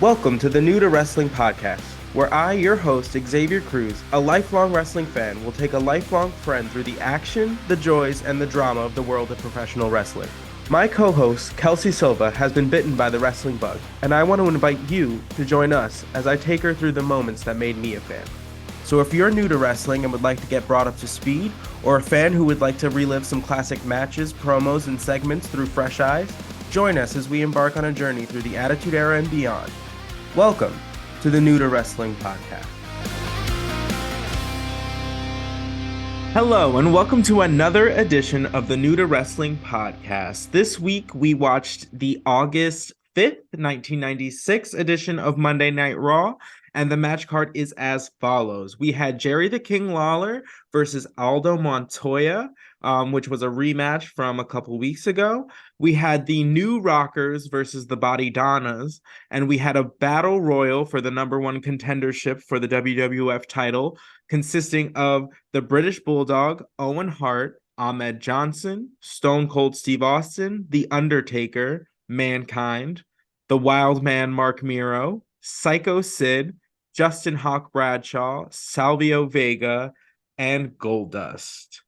Welcome to the New to Wrestling podcast, where I, your host, Xavier Cruz, a lifelong wrestling fan, will take a lifelong friend through the action, the joys, and the drama of the world of professional wrestling. My co-host, Kelsey Silva, has been bitten by the wrestling bug, and I want to invite you to join us as I take her through the moments that made me a fan. So if you're new to wrestling and would like to get brought up to speed, or a fan who would like to relive some classic matches, promos, and segments through fresh eyes, join us as we embark on a journey through the Attitude Era and beyond. Welcome to the New to Wrestling podcast. Hello, and welcome to another edition of the New to Wrestling podcast. This week, we watched the August 5th, 1996 edition of Monday Night Raw, and the match card is as follows. We had Jerry the King Lawler versus Aldo Montoya, which was a rematch from a couple weeks ago. We had the New Rockers versus the Body Donnas, and we had a battle royal for the number one contendership for the WWF title, consisting of the British Bulldog, Owen Hart, Ahmed Johnson, Stone Cold Steve Austin, The Undertaker, Mankind, the Wild Man Mark Miro, Psycho Sid, Justin Hawk Bradshaw, Salvio Vega, and Goldust.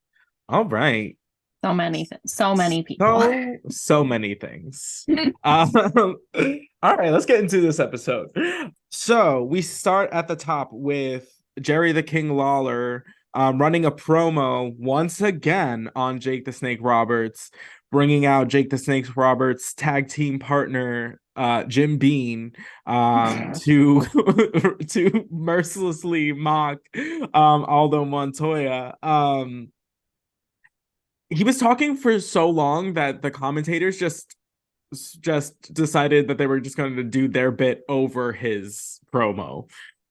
All right. So many things. So many people. So many things. All right, let's get into this episode. So we start at the top with Jerry the King Lawler running a promo once again on Jake the Snake Roberts, bringing out Jake the Snake Roberts' tag team partner, Jim Beam, to mercilessly mock Aldo Montoya. He was talking for so long that the commentators just decided that they were just going to do their bit over his promo.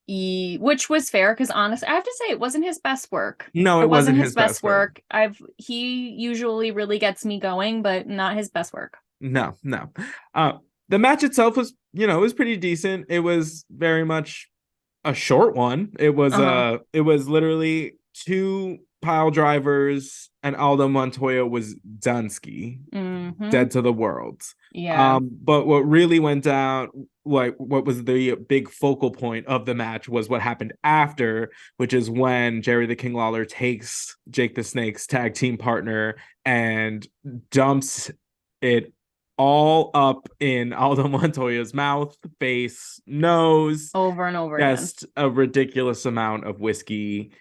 Which was fair, because honestly, I have to say it wasn't his best work. No, it wasn't his best work. He usually really gets me going, but not his best work. No. The match itself was, it was pretty decent. It was very much a short one. It was literally two pile drivers, and Aldo Montoya was Dunsky, dead to the world. Yeah. But what really went down, like what was the big focal point of the match, was what happened after, which is when Jerry the King Lawler takes Jake the Snake's tag team partner and dumps it all up in Aldo Montoya's mouth, face, nose, over and over just again. A ridiculous amount of whiskey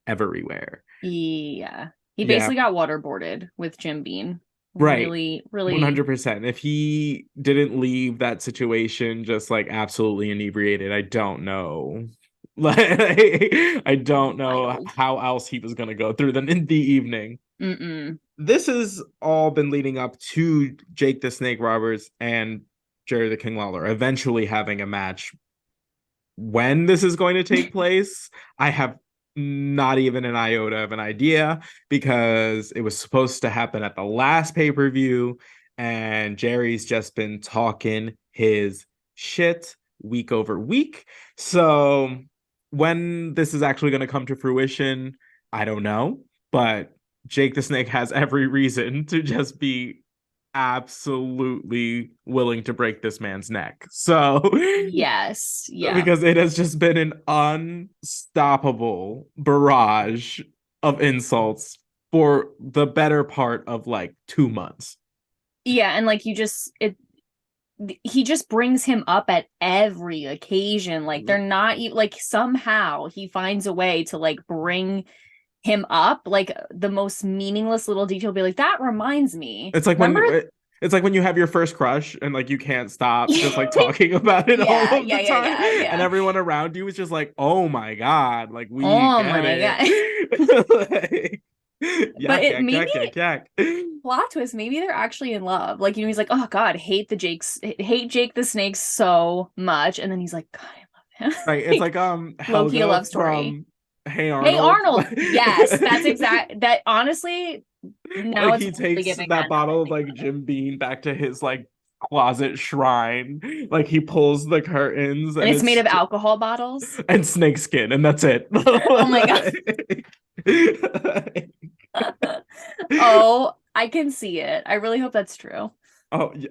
everywhere. Yeah. He basically got waterboarded with Jim Beam. Right. Really 100%. If he didn't leave that situation just like absolutely inebriated, I don't know. I don't know how else he was going to go through them in the evening. This has all been leading up to Jake the Snake Roberts and Jerry the King Lawler eventually having a match. When this is going to take place, I have not even an iota of an idea, because it was supposed to happen at the last pay-per-view, and Jerry's just been talking his shit week over week. So when this is actually going to come to fruition, I don't know, but Jake the Snake has every reason to just be absolutely willing to break this man's neck. So yes, yeah, because it has just been an unstoppable barrage of insults for the better part of like 2 months. Yeah, and like he just brings him up at every occasion. Like they're not like, somehow he finds a way to like bring him up, like the most meaningless little detail. Be like, that reminds me. It's like when you have your first crush and like you can't stop just like talking about it all of the time, and everyone around you is just like, oh my god, like we get it. But it maybe plot twist, maybe they're actually in love. Like, he's like, oh god, hate Jake the Snake so much, and then he's like, god, I love him. Right, it's like low-key a love story. Hey Arnold. Hey Arnold. Yes, that's exact. That honestly, now like he takes that bottle of like Jim Beam back to his like closet shrine. Like he pulls the curtains, and it's made of alcohol bottles and snake skin, and that's it. Oh my god. Oh, I can see it. I really hope that's true. Oh yeah.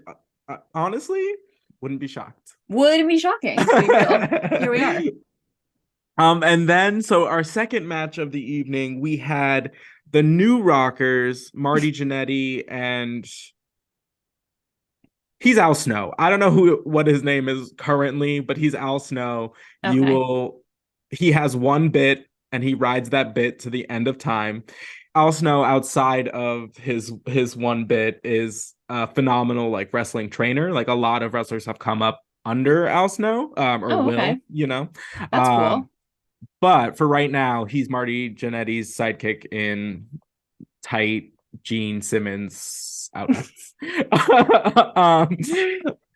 Honestly, Wouldn't be shocked. Wouldn't be shocking. To be real. Here we are. And then, so our second match of the evening, we had the New Rockers, Marty Jannetty, and he's Al Snow. I don't know what his name is currently, but he's Al Snow. Okay. He has one bit and he rides that bit to the end of time. Al Snow, outside of his one bit, is a phenomenal like wrestling trainer. Like a lot of wrestlers have come up under Al Snow, or Oh, will, okay. you know. That's cool. But for right now, he's Marty Jannetty's sidekick in tight Gene Simmons outfits. um,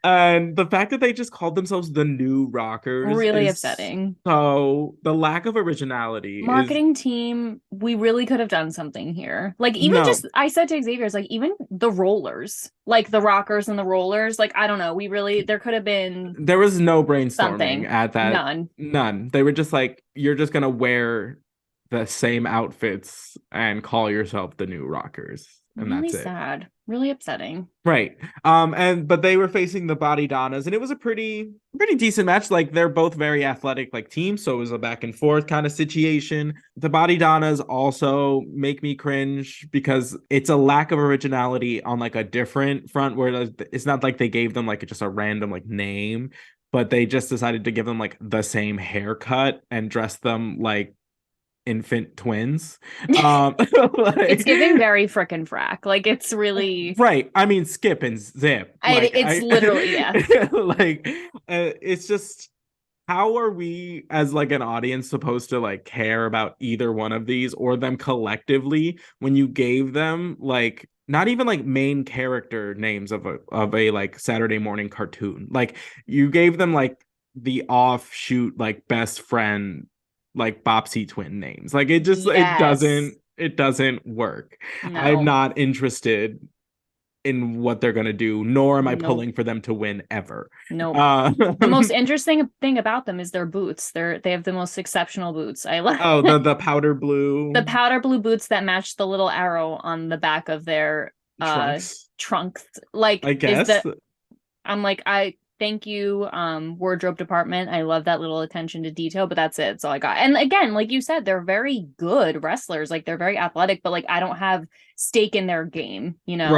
and the fact that they just called themselves the New Rockers Really is upsetting. so the lack of originality is Marketing team, we really could have done something here. Like, even no. just, I said to Xavier, like, even the rollers, like the rockers and the rollers, like, I don't know. There could have been There was no brainstorming something. at that. None. They were just like, you're just gonna wear the same outfits and call yourself the New Rockers, and Really that's it. sad. Really upsetting. Right. But they were facing the Body Donnas, and it was a pretty decent match. Like they're both very athletic like teams, so it was a back and forth kind of situation. The Body Donnas also make me cringe because it's a lack of originality on like a different front where it's not like they gave them like just a random like name, but they just decided to give them like the same haircut and dress them like infant twins. It's giving very frickin' frack. Like, it's really right. I mean, Skip and Zip. it's literally, yeah. Like, it's just, how are we as like an audience supposed to like care about either one of these or them collectively when you gave them like not even like main character names of a like Saturday morning cartoon. Like you gave them like the offshoot like best friend like Bopsy twin names. Like it just it doesn't work. No. I'm not interested in what they're gonna do, nor am I Nope. pulling for them to win ever. Nope. The most interesting thing about them is their boots. They have the most exceptional boots. I love the powder blue. The powder blue boots that match the little arrow on the back of their trunks. Like, I guess. I'm like, I thank you, wardrobe department. I love that little attention to detail, but that's it. That's all I got. And again, like you said, they're very good wrestlers. Like they're very athletic, but like I don't have stake in their game, you know?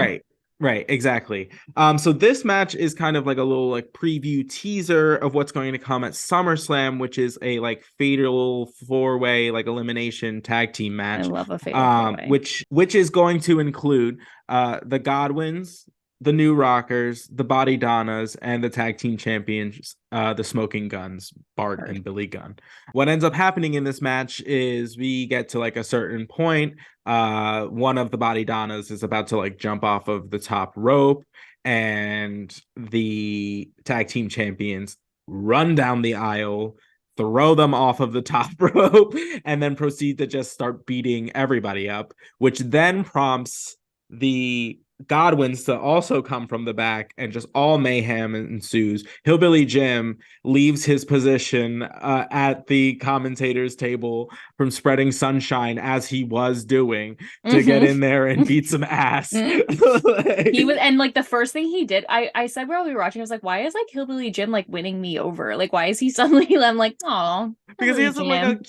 Right, exactly. So this match is kind of like a little like preview teaser of what's going to come at SummerSlam, which is a like fatal four-way like elimination tag team match. I love a fatal four-way. Which is going to include the Godwins, the New Rockers, the Body Donnas, and the tag team champions, the Smoking Guns, Bart and Billy Gunn. What ends up happening in this match is we get to like a certain point. One of the Body Donnas is about to like jump off of the top rope, and the tag team champions run down the aisle, throw them off of the top rope, and then proceed to just start beating everybody up, which then prompts the Godwins to also come from the back, and just all mayhem ensues. Hillbilly Jim leaves his position at the commentators table from spreading sunshine as he was doing to get in there and beat some ass. He was, and like the first thing he did, I said while we were watching, I was like, why is like Hillbilly Jim like winning me over? Like, why is he suddenly? I'm like, oh, because he has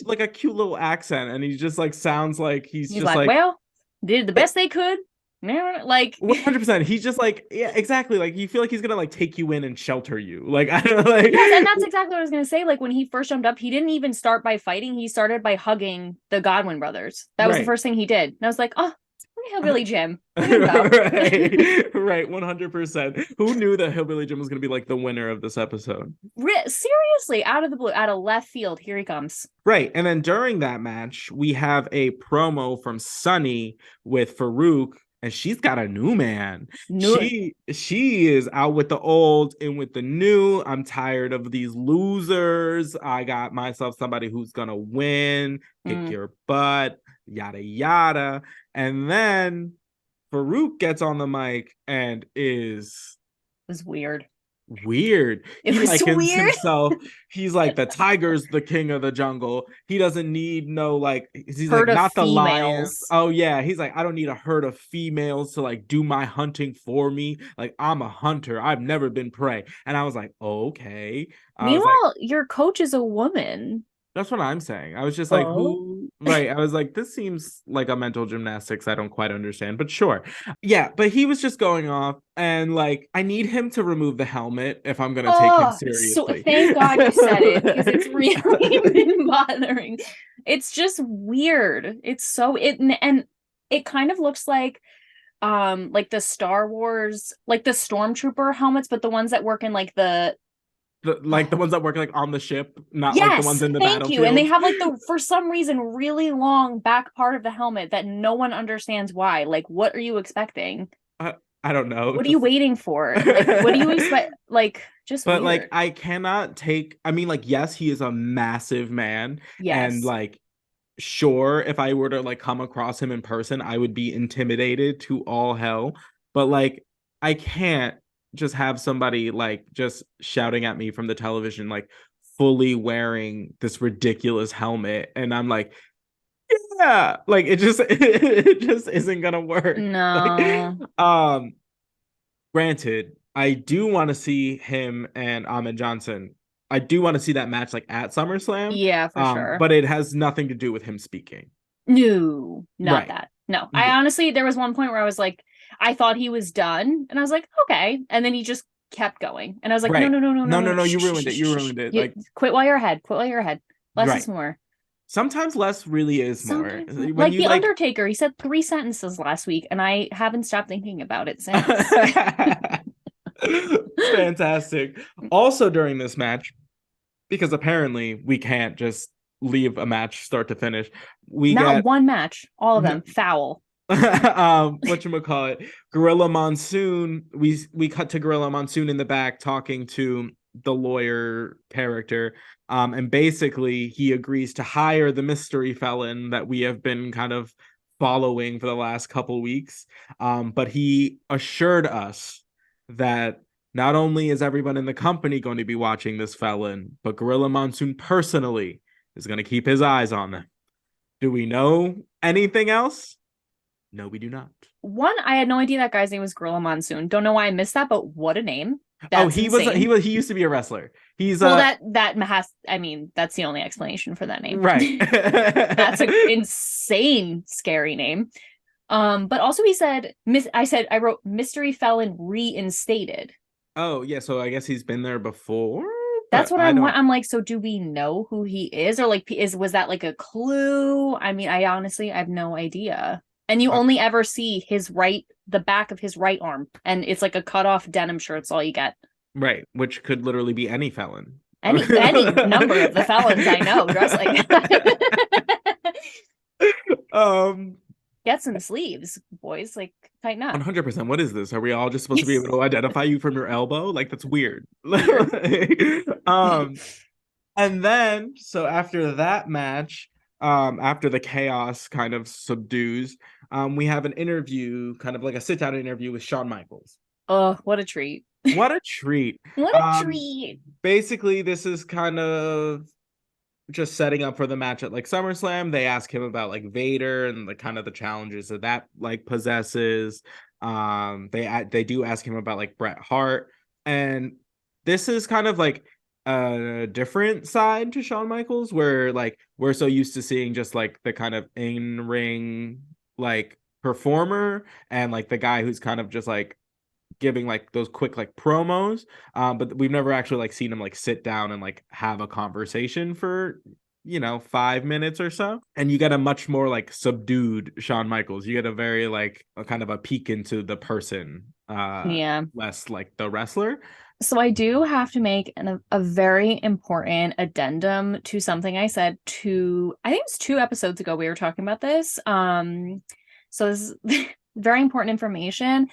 like a cute little accent, and he just like sounds like he's just like, well, did the best they could. Like 100%. He's just like, yeah, exactly. Like you feel like he's gonna like take you in and shelter you. Like I don't know, like yes, and that's exactly what I was gonna say. Like when he first jumped up, he didn't even start by fighting. He started by hugging the Godwin brothers. That was the first thing he did. And I was like, oh, Hillbilly Jim. Right, 100%. Who knew that Hillbilly Jim was gonna be like the winner of this episode? Seriously, out of the blue, out of left field, here he comes. Right, and then during that match, we have a promo from Sunny with Farouk. And she's got a new man. She is out with the old, in with the new. I'm tired of these losers. I got myself somebody who's gonna win, kick your butt, yada yada. And then Farouk gets on the mic and it was weird. weird. It He was likens weird. himself. He's like the tiger's the king of the jungle. He doesn't need no like. He's like Herd of not the lions. females. Oh yeah. He's like I don't need a herd of females to like do my hunting for me. Like I'm a hunter. I've never been prey. And I was like okay. I was like Meanwhile, your coach is a woman. that's what I'm saying. I was just like, Oh. who? Right. I was like, this seems like a mental gymnastics I don't quite understand, but sure. Yeah. But he was just going off, and like, I need him to remove the helmet if I'm going to take him Oh, so seriously. thank God you said it because it's really been bothering. It's just weird. It's so it and it kind of looks like the Star Wars, like the stormtrooper helmets, but the ones that work in like the Like the ones that work like on the ship, not like the yes, ones in the thank you. And they battlefield. have like the for some reason really long back part of the helmet that no one understands why. Like, what are you expecting? I don't know. What are you waiting for? Like, what do you expect? Like, just But like weird. I cannot take I mean like yes, he is a massive man and Yes. like sure if I were to like come across him in person, I would be intimidated to all hell. But like I can't just have somebody like just shouting at me from the television like fully wearing this ridiculous helmet and I'm like yeah like it just it just isn't gonna work like No. granted, I do want to see him and Ahmed Johnson. I do want to see that match like at SummerSlam. Yeah, for sure. But it has nothing to do with him speaking. No, not Right. that. No. I Yeah. honestly, there was one point where I was like, I thought he was done, and I was like, okay. And then he just kept going. And I was like, no, Right. no, no, no, no, No, no, no, no. no, Shh, you shh, ruined shh, it. shh, You shh, shh. ruined it. You Like, quit while you're ahead. Quit while you're ahead. Less right. is more. Sometimes less really is more. Sometimes, When like you The like Undertaker, he said 3 sentences last week, and I haven't stopped thinking about it since. fantastic. Also during this match, because apparently we can't just leave a match start to finish, we Not get one match, all of them foul. whatchamacallit, Gorilla Monsoon. We cut to Gorilla Monsoon in the back talking to the lawyer character. And basically he agrees to hire the mystery felon that we have been kind of following for the last couple weeks. But he assured us that not only is everyone in the company going to be watching this felon, but Gorilla Monsoon personally is going to keep his eyes on them. Do we know anything else? No, we do not. One, I had no idea that guy's name was Gorilla Monsoon. Don't know why I missed that, but what a name. Oh, That's insane. he used to be a wrestler. He's Well, that has, I mean, that's the only explanation for that name. right. That's an insane, scary name. But also he said, I wrote mystery felon reinstated. Oh, yeah, so I guess he's been there before, That's but what I don't I'm like, so do we know who he is? Or like was that like a clue? I mean, I honestly I have no idea. And you only ever see the back of his right arm, and it's like a cut off denim shirt. It's all you get. right, which could literally be any felon. Any number of the felons I know dress like that. Get some sleeves, boys. Like, tighten up. 100%. What is this? Are we all just supposed to be able to identify you from your elbow? Like that's weird. And then so after that match, after the chaos kind of subdues, we have an interview, kind of like a sit-down interview with Shawn Michaels. Oh, what a treat. What a treat. What a treat. Basically, this is kind of just setting up for the match at like SummerSlam. They ask him about like Vader and the kind of the challenges that like possesses. They do ask him about like Bret Hart, and this is kind of like a different side to Shawn Michaels, where like we're so used to seeing just like the kind of in-ring like performer and like the guy who's kind of just like giving like those quick like promos, but we've never actually like seen him like sit down and like have a conversation for 5 minutes or so. And you get a much more like subdued Shawn Michaels. You get a very like a kind of a peek into the person, Yeah. less like the wrestler. So I do have to make a very important addendum to something I said I think it was 2 episodes ago. We were talking about this. So this is very important information.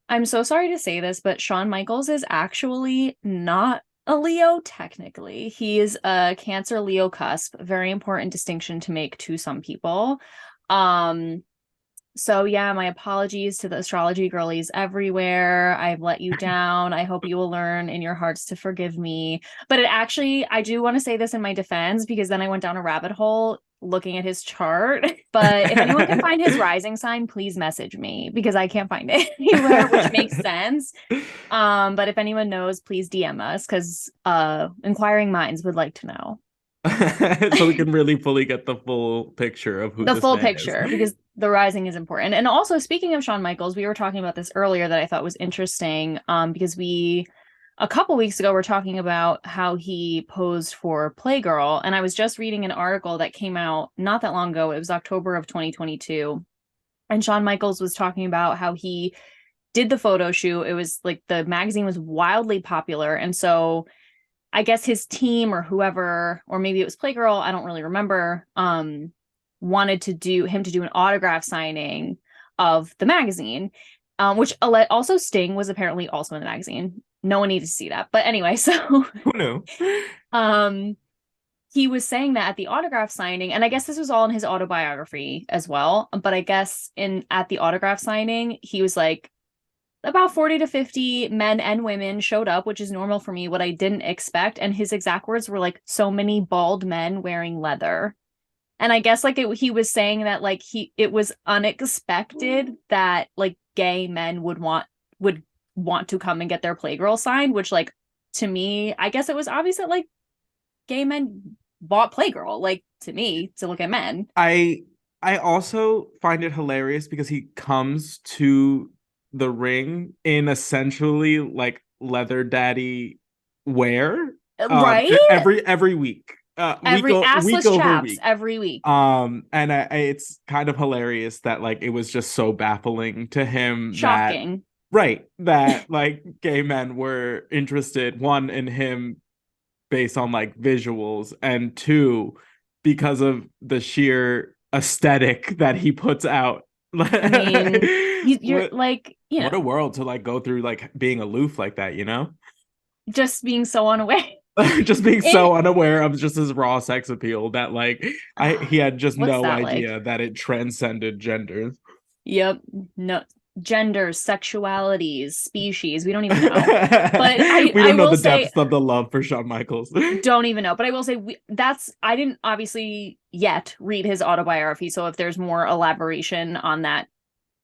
I'm so sorry to say this, but Shawn Michaels is actually not a Leo technically. He is a Cancer Leo cusp. Very important distinction to make to some people. So yeah, my apologies to the astrology girlies everywhere. I've let you down. I hope you will learn in your hearts to forgive me. But it actually, I do want to say this in my defense because then I went down a rabbit hole looking at his chart. But if anyone can find his rising sign, please message me because I can't find it anywhere, which makes sense. But if anyone knows, please DM us because inquiring minds would like to know. So we can really fully get the full picture of who The this full man is. picture because the rising is important. And also speaking of Shawn Michaels, we were talking about this earlier that I thought was interesting because we a couple weeks ago were talking about how he posed for Playgirl, and I was just reading an article that came out not that long ago. It was October of 2022, and Shawn Michaels was talking about how he did the photo shoot. It was like the magazine was wildly popular, and so I guess his team or whoever, or maybe it was Playgirl, I don't really remember, wanted to do an autograph signing of the magazine, which also Sting was apparently also in the magazine. No one needed to see that. But anyway, so Who knew? um he was saying that at the autograph signing, and I guess this was all in his autobiography as well, but I guess in at the autograph signing, he was like, about 40 to 50 men and women showed up, which is normal for me, what I didn't expect. And his exact words were like, so many bald men wearing leather. And I guess like he was saying that like it was unexpected that like gay men would want to come and get their Playgirl signed, which like to me, I guess it was obvious that like gay men bought Playgirl, like to me, to look at men. I also find it hilarious because he comes to the ring in essentially like leather daddy wear Right? every week Every week assless over chaps week every week. and it's kind of hilarious that like it was just so baffling to him that Shocking. right that like gay men were interested, one, in him based on like visuals, and two, because of the sheer aesthetic that he puts out. I mean, you're what like, what a world to like go through, like being aloof like that, you know? just being so unaware. Just being It, so unaware of just his raw sex appeal that like he had just what's no that like? idea that it transcended genders. Yep. No genders, sexualities, species. We don't even know. But I We I don't know will the say depths of the love for Shawn Michaels. don't even know. But I will say that's I didn't obviously yet read his autobiography. So if there's more elaboration on that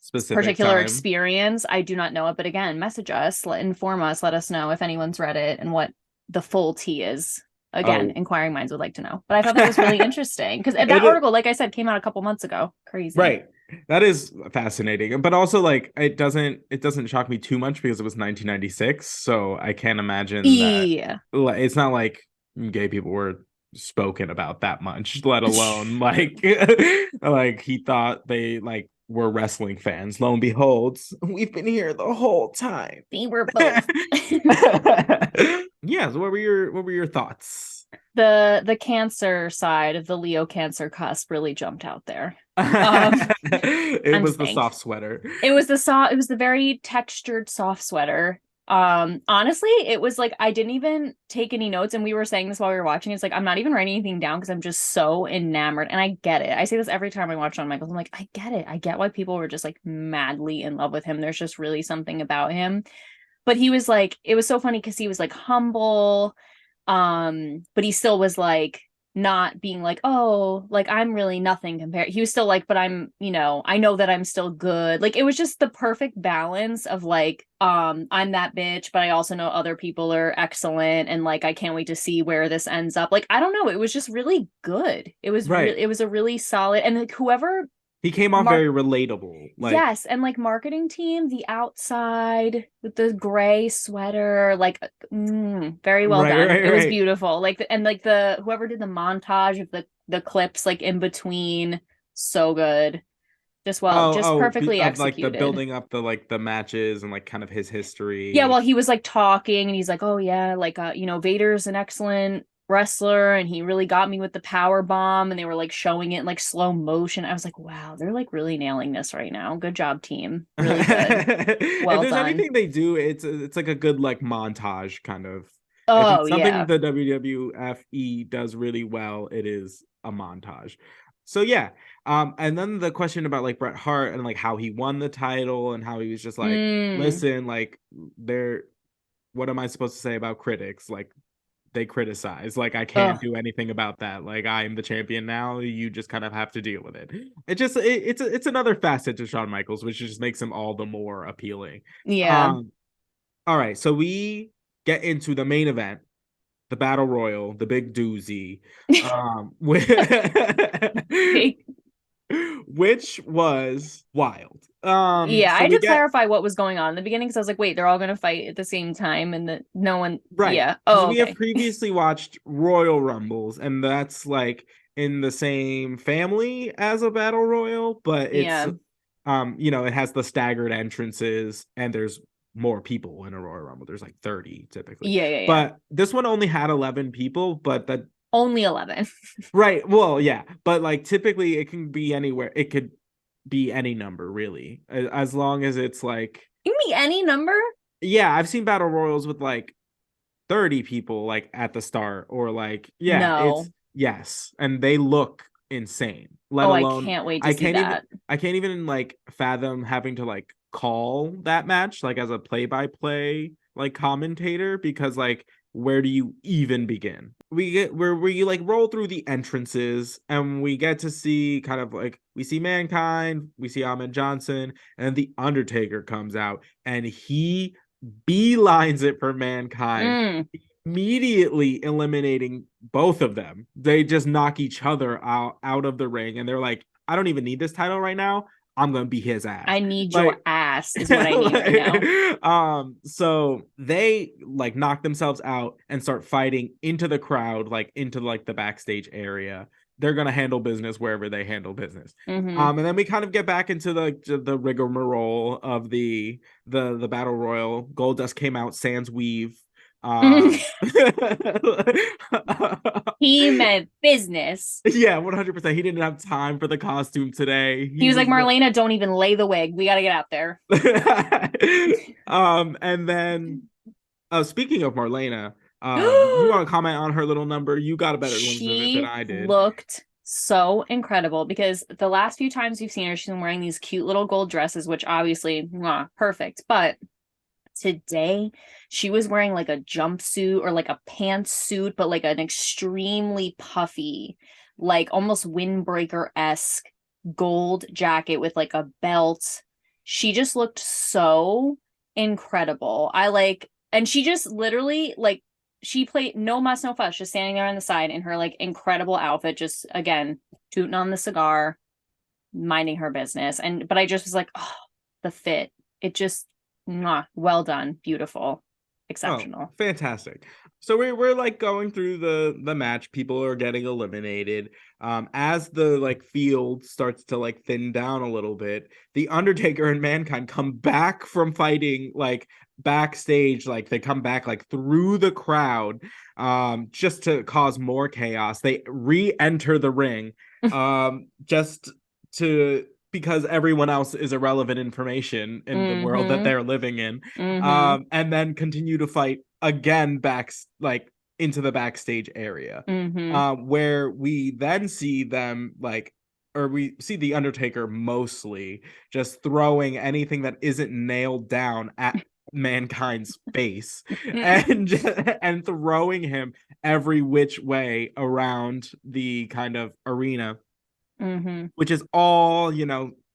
Specific particular time. experience, I do not know it. But again, message us, inform us, let us know if anyone's read it and what the full tea is. Again, Oh. inquiring minds would like to know. But I thought that was really interesting because that It article, like I said, came out a couple months ago. Crazy. right. That is fascinating. But also like it doesn't shock me too much because it was 1996, so I can't imagine that Yeah. it's not like gay people were spoken about that much, let alone like like he thought they like were wrestling fans. Lo and behold, we've been here the whole time. They were both. Yeah, so what were your thoughts? The cancer side of the Leo Cancer cusp really jumped out there. It I'm was just the saying. soft sweater. It was the very textured soft sweater. Honestly, it was like I didn't even take any notes, and we were saying this while we were watching. It's like I'm not even writing anything down because I'm just so enamored. And I get it. I say this every time I watch Shawn Michaels. I'm like, I get it. I get why people were just like madly in love with him. There's just really something about him. But he was like, it was so funny because he was like humble, but he still was like not being like, oh, like I'm really nothing compared. He was still like, but I'm, I know that I'm still good. Like it was just the perfect balance of like, I'm that bitch, but I also know other people are excellent, and like I can't wait to see where this ends up. Like I don't know, it was just really good. Right. It was a really solid, and like whoever He came off Mark very relatable. Like, yes, and like marketing team, the outside with the gray sweater, like very well right, done. right, It was right. beautiful. Like and like the whoever did the montage of the clips like in between, so good. Just perfectly Of like the executed. building up the like the matches and like kind of his Yeah, history. well, he was like talking and he's like, "Oh yeah, like Vader's an excellent wrestler and he really got me with the power bomb," and they were like showing it in like slow motion. I was like, "Wow, they're like really nailing this right now. Good job, team. Really good. If Well there's done." anything they do, it's like a good like montage kind of. If Oh it's something yeah. the WWFE does really well, it is a montage. So yeah. And then the question about like Bret Hart and like how he won the title and how he was just like, Mm. listen, like they're what am I supposed to say about critics? Like they criticize. Like I can't Ugh. do anything about that. Like I am the champion now. You just kind of have to deal with it. It's another facet to Shawn Michaels, which just makes him all the more appealing. Yeah. Um, all right, so we get into the main event, the battle royal, the big doozy, which, Big. which was wild. Yeah, I So had we to get clarify what was going on in the beginning because I was like, wait, they're all gonna fight at the same time and that no one right yeah. because Oh, we have okay. previously watched Royal Rumbles, and that's like in the same family as a battle royal, but it's Yeah. it has the staggered entrances, and there's more people in a Royal Rumble. There's like 30 typically, Yeah, yeah, yeah. but this one only had 11 people. But that Only 11. right, well, yeah, but like typically it can be anywhere. It could be any number really, as long as it's like Give me any number? yeah. I've seen battle royals with like 30 people like at the start, or like yeah, it's No. yes, and they look insane, let Oh, I alone can't wait to i see can't even that. i can't even like fathom having to like call that match like as a play-by-play like commentator, because like where do you even begin? We get where we like roll through the entrances, and we get to see kind of like we see Mankind, we see Ahmed Johnson, and the Undertaker comes out, and he beelines it for Mankind, Mm. immediately eliminating both of them. They just knock each other out of the ring, and they're like, I don't even need this title right now. I'm gonna be his ass. I need Like, your ass is what I need right now. so they like knock themselves out and start fighting into the crowd, like into like the backstage area. They're gonna handle business wherever they handle business. Mm-hmm. And then we kind of get back into the rigmarole of the battle royal. Goldust came out sans weave. Um, He meant business. yeah, 100%. He didn't have time for the costume today. He He was like, was Marlena, don't even lay the wig. We gotta get out there. and then speaking of Marlena, you want to comment on her little number? You got a better glimpse of it than She I did. looked so incredible because the last few times we've seen her, she's been wearing these cute little gold dresses, which obviously, mwah, perfect. But today, she was wearing like a jumpsuit or like a pantsuit, but like an extremely puffy, like almost windbreaker-esque gold jacket with like a belt. She just looked so incredible. And she just literally like she played no muss, no fuss, just standing there on the side in her like incredible outfit, just again, tooting on the cigar, minding her business. But I just was like, oh, the fit. It just mwah, well done, beautiful, Oh, exceptional. fantastic. So we're like going through the match. People are getting eliminated. As the like field starts to like thin down a little bit, the Undertaker and Mankind come back from fighting like backstage, like they come back like through the crowd, just to cause more chaos. They re-enter the ring, just to because everyone else is irrelevant information in the world that Mm-hmm. they're living in, Mm-hmm. and then continue to fight again back like into the backstage area, Mm-hmm. where we then see them like or we see the Undertaker mostly just throwing anything that isn't nailed down at Mankind's face, and and throwing him every which way around the kind of arena, Mm-hmm. which is all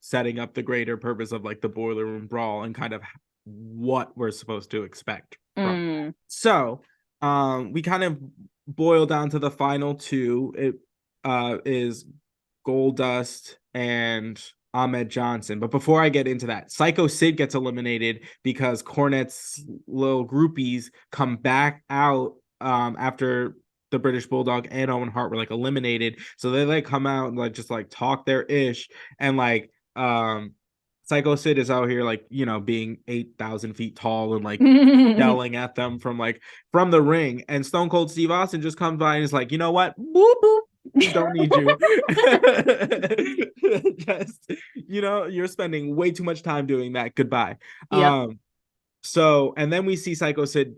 setting up the greater purpose of like the boiler room brawl and kind of what we're supposed to expect from that. Mm. So we kind of boil down to the final two. It is Goldust and Ahmed Johnson. But before I get into that, Psycho Sid gets eliminated because Cornette's little groupies come back out after the British Bulldog and Owen Hart were like eliminated. So they like come out and like just like talk their ish, and like Psycho Sid is out here like, being 8,000 feet tall and like yelling at them from the ring. And Stone Cold Steve Austin just comes by and is like, you know what? Boop, boop. We don't need you. Just, you're spending way too much time doing that. Goodbye. Yep. So, and then we see Psycho Sid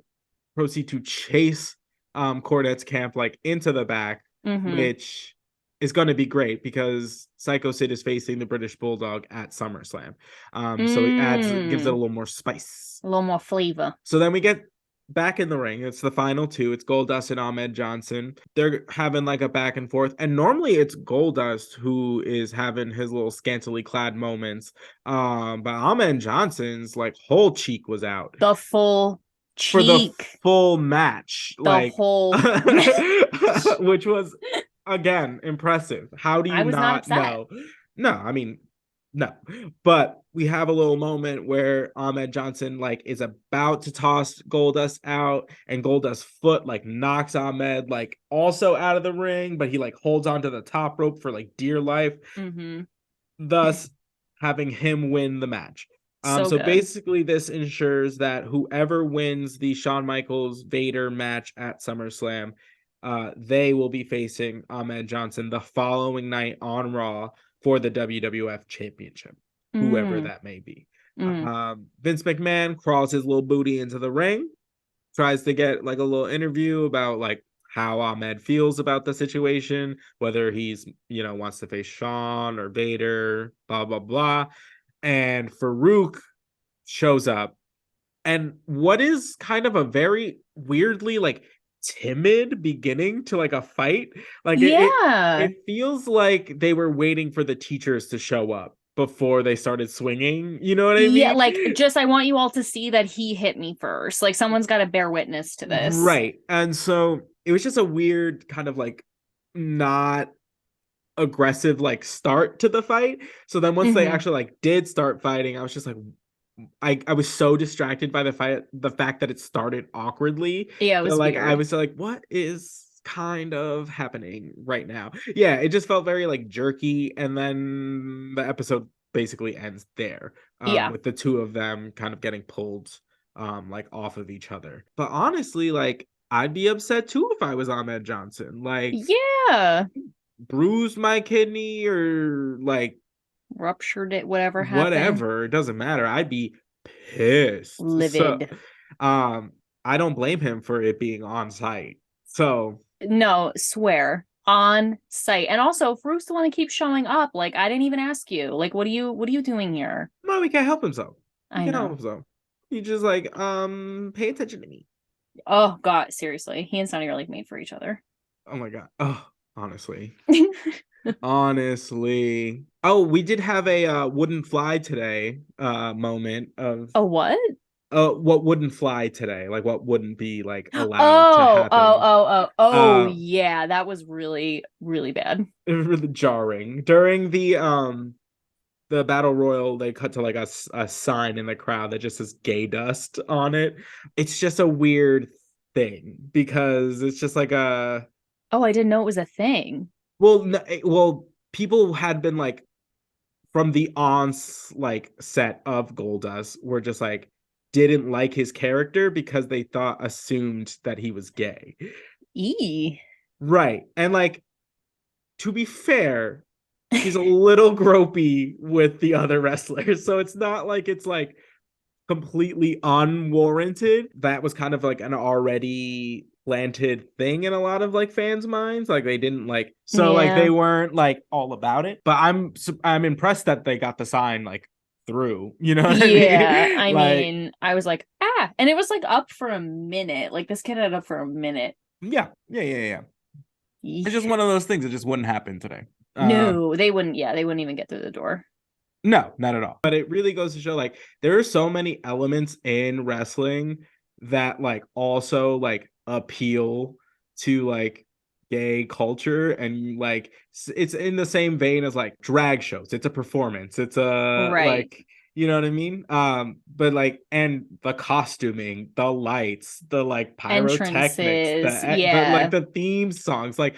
proceed to chase Cordette's camp like into the back, Mm-hmm. which is going to be great because Psycho Sid is facing the British Bulldog at SummerSlam. So it gives it a little more spice. A little more flavor. So then we get back in the ring. It's the final two. It's Goldust and Ahmed Johnson. They're having like a back and forth. And normally it's Goldust who is having his little scantily clad moments. But Ahmed Johnson's like whole cheek was out. The full for the cheek. full match. The like whole which was again impressive. How do you not know? No, I mean, no. But we have a little moment where Ahmed Johnson like is about to toss Goldust out, and Goldust's foot like knocks Ahmed like also out of the ring, but he like holds onto the top rope for like dear life, thus having him win the match. So basically this ensures that whoever wins the Shawn Michaels Vader match at SummerSlam, they will be facing Ahmed Johnson the following night on Raw for the WWF Championship, whoever that may be. Vince McMahon crawls his little booty into the ring, tries to get like a little interview about like how Ahmed feels about the situation, whether he's, wants to face Shawn or Vader, blah, blah, blah. And Farouk shows up. And what is kind of a very weirdly like timid beginning to like a fight, like it feels like they were waiting for the teachers to show up before they started swinging, you know what I mean? Like just I want you all to see that he hit me first, like someone's got to bear witness to this, right? And so it was just a weird kind of like not aggressive like start to the fight. So then once they actually like did start fighting, I was just like, I was so distracted by the fact that it started awkwardly. Yeah, it was like weird. I was like, what is kind of happening right now? Yeah, it just felt very like jerky, and then the episode basically ends there. With the two of them kind of getting pulled like off of each other. But honestly, like I'd be upset too if I was Ahmed Johnson. Like, yeah, bruised my kidney or like ruptured it, whatever happened. It doesn't matter. I'd be pissed. Livid. So, I don't blame him for it being on site. So no, swear on site. And also Farouk's the one that keeps showing up. Like, I didn't even ask you. Like, what are you doing here? No, he can't help himself. I know. Help himself. He just like, pay attention to me. Oh God, seriously. He and Sonny are like made for each other. Oh my God. Oh, honestly. Honestly. Oh, we did have a wouldn't fly today moment of a what? What wouldn't fly today? Like what wouldn't be like allowed to happen? Yeah, that was really, really bad. Really jarring. During the battle royal, they cut to like a sign in the crowd that just says gay dust on it. It's just a weird thing because it's just like a I didn't know it was a thing. Well, people had been like from the like set of Goldust were just like didn't like his character because they assumed that he was gay. Right. And like to be fair, he's a little gropey with the other wrestlers. So it's not like it's like completely unwarranted. That was kind of like an already planted thing in a lot of like fans' minds. Like they didn't like like they weren't like all about it. But I'm impressed that they got the sign like through, you know what I mean? I mean, I was like, and it was like up for a minute. Like this kid had up for a minute. Yeah. It's just one of those things that just wouldn't happen today. No, they wouldn't. Yeah, they wouldn't even get through the door. No, not at all. But it really goes to show like there are so many elements in wrestling that like also like appeal to like gay culture, and like it's in the same vein as like drag shows. It's a performance. It's a like, you know what I mean? But like, and the costuming, the lights, the like pyrotechnics, the theme songs, like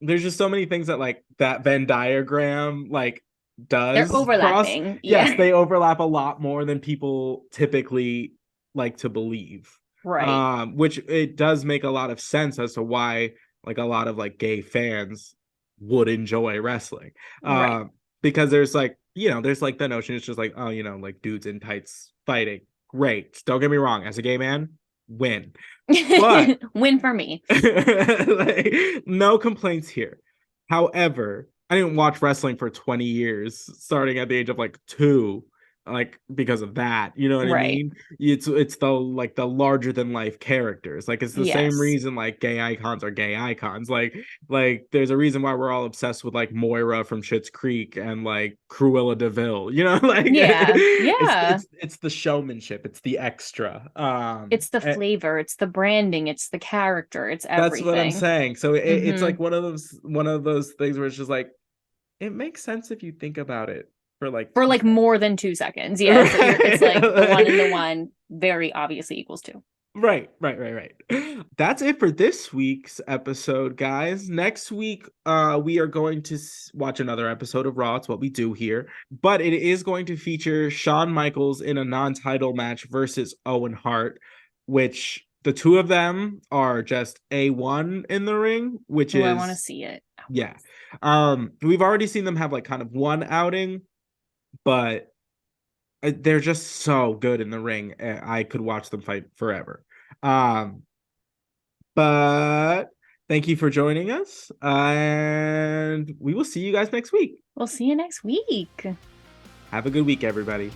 there's just so many things that like that Venn diagram like does. They're overlapping. Yes, they overlap a lot more than people typically like to believe. Right. Which it does make a lot of sense as to why like a lot of like gay fans would enjoy wrestling. Because there's like, there's like the notion it's just like, oh, like dudes in tights fighting. Great. Don't get me wrong, as a gay man, win. But win for me. like, no complaints here. However, I didn't watch wrestling for 20 years, starting at the age of like 2, like because of that. You know what I Right. mean? It's the like the larger than life characters. Like it's the same Yes. reason like gay icons are gay icons. Like there's a reason why we're all obsessed with like Moira from Schitt's Creek and like Cruella DeVille. You know, like Yeah. Yeah. it's the showmanship, it's the extra. It's the flavor, it's the branding, it's the character, it's That's what I'm everything. saying. So it's Mm-hmm. like one of those things where it's just like it makes sense if you think about it for like For 2 like seconds. more than 2 seconds. Yeah. It's like the one and the Right. one very obviously equals two. Right. That's it for this week's episode, guys. Next week, we are going to watch another episode of Raw. It's what we do here, but it is going to feature Shawn Michaels in a non-title match versus Owen Hart, which the two of them are just A1 in the ring, which Oh, I want to is see it. yeah. We've already seen them have like kind of one outing, but they're just so good in the ring. I could watch them fight forever. Um, but thank you for joining us, and we will see you guys next week. We'll see you next week. Have a good week, everybody.